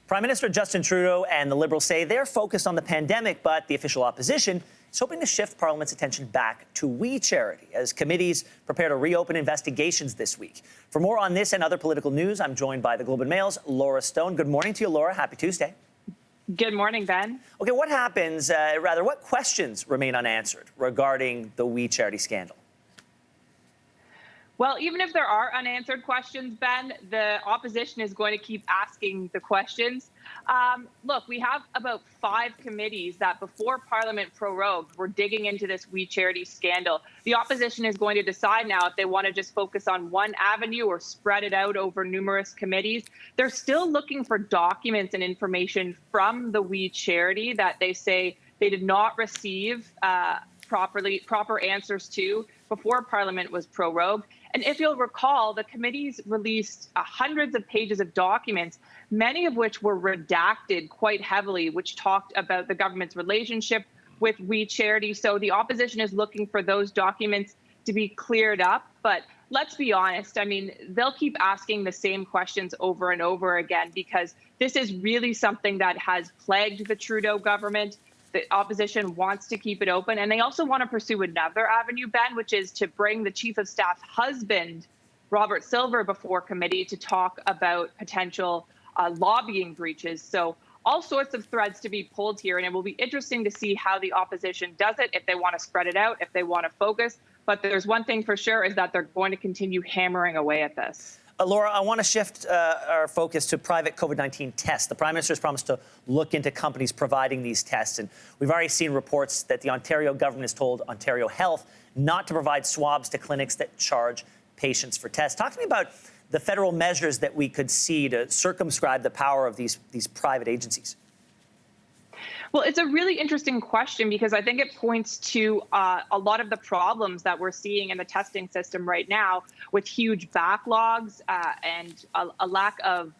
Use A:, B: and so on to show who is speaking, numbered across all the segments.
A: Prime Minister Justin Trudeau and the Liberals say they're focused on the pandemic, but the official opposition is hoping to shift Parliament's attention back to We Charity as committees prepare to reopen investigations this week. For more on this and other political news, I'm joined by the Globe and Mail's Laura Stone. Good morning to you, Laura. Happy Tuesday.
B: Good morning, Ben.
A: Okay, what happens, what questions remain unanswered regarding the We Charity scandal?
B: Well, even if there are unanswered questions, Ben, the opposition is going to keep asking the questions. Look, we have about 5 committees that before Parliament prorogued were digging into this We Charity scandal. The opposition is going to decide now if they want to just focus on one avenue or spread it out over numerous committees. They're still looking for documents and information from the We Charity that they say they did not receive proper answers to before Parliament was prorogued. And if you'll recall, the committees released hundreds of pages of documents, many of which were redacted quite heavily, which talked about the government's relationship with We Charity. So the opposition is looking for those documents to be cleared up. But let's be honest, I mean, they'll keep asking the same questions over and over again because this is really something that has plagued the Trudeau government. The opposition wants to keep it open, and they also want to pursue another avenue, Ben, which is to bring the Chief of Staff's husband, Robert Silver, before committee to talk about potential lobbying breaches. So all sorts of threads to be pulled here, and it will be interesting to see how the opposition does it, if they want to spread it out, if they want to focus. But there's one thing for sure is that they're going to continue hammering away at this.
A: Laura, I want to shift our focus to private COVID-19 tests. The Prime Minister has promised to look into companies providing these tests. And we've already seen reports that the Ontario government has told Ontario Health not to provide swabs to clinics that charge patients for tests. Talk to me about the federal measures that we could see to circumscribe the power of these private agencies.
B: Well, it's a really interesting question because I think it points to a lot of the problems that we're seeing in the testing system right now with huge backlogs and a lack of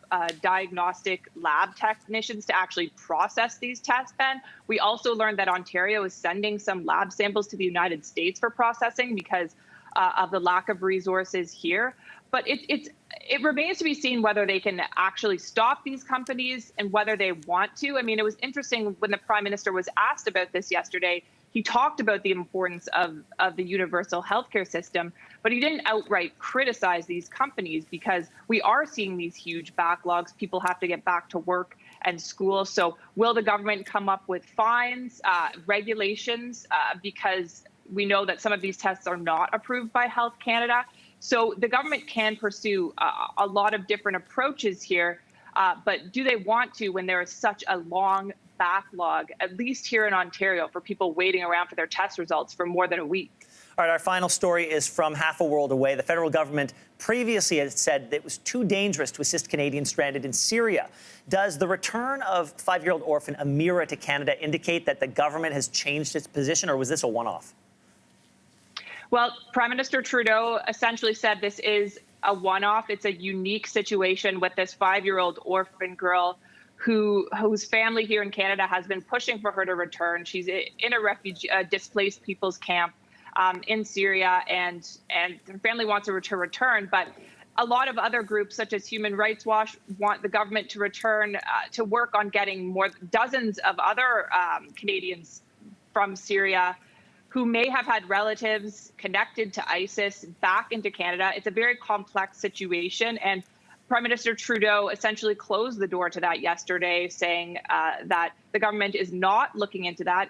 B: diagnostic lab technicians to actually process these tests, Ben. We also learned that Ontario is sending some lab samples to the United States for processing because of the lack of resources here. But it remains to be seen whether they can actually stop these companies and whether they want to. I mean, it was interesting when the Prime Minister was asked about this yesterday. He talked about the importance of the universal healthcare system, but he didn't outright criticize these companies because we are seeing these huge backlogs. People have to get back to work and school. So will the government come up with fines, regulations, because we know that some of these tests are not approved by Health Canada? So the government can pursue a lot of different approaches here, but do they want to when there is such a long backlog, at least here in Ontario, for people waiting around for their test results for more than a week?
A: All right, our final story is from half a world away. The federal government previously had said that it was too dangerous to assist Canadians stranded in Syria. Does the return of 5-year-old orphan Amira to Canada indicate that the government has changed its position, or was this a one-off?
B: Well, Prime Minister Trudeau essentially said this is a one-off. It's a unique situation with this 5-year-old orphan girl whose family here in Canada has been pushing for her to return. She's in a displaced people's camp in Syria, and her family wants her to return. But a lot of other groups, such as Human Rights Watch, want the government to return to work on getting dozens of other Canadians from Syria who may have had relatives connected to ISIS back into Canada. It's a very complex situation. And Prime Minister Trudeau essentially closed the door to that yesterday, saying that the government is not looking into that,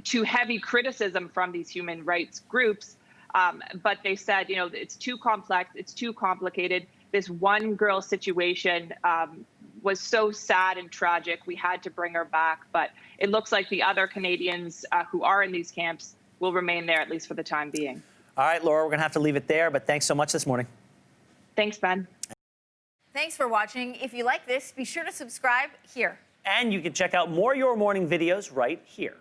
B: to heavy criticism from these human rights groups. But they said, you know, it's too complex, it's too complicated. This one girl situation was so sad and tragic. We had to bring her back. But it looks like the other Canadians who are in these camps will remain there, at least for the time being.
A: All right, Laura, we're going to have to leave it there, but thanks so much this morning.
B: Thanks, Ben.
C: Thanks for watching. If you like this, be sure to subscribe here.
A: And you can check out more Your Morning videos right here.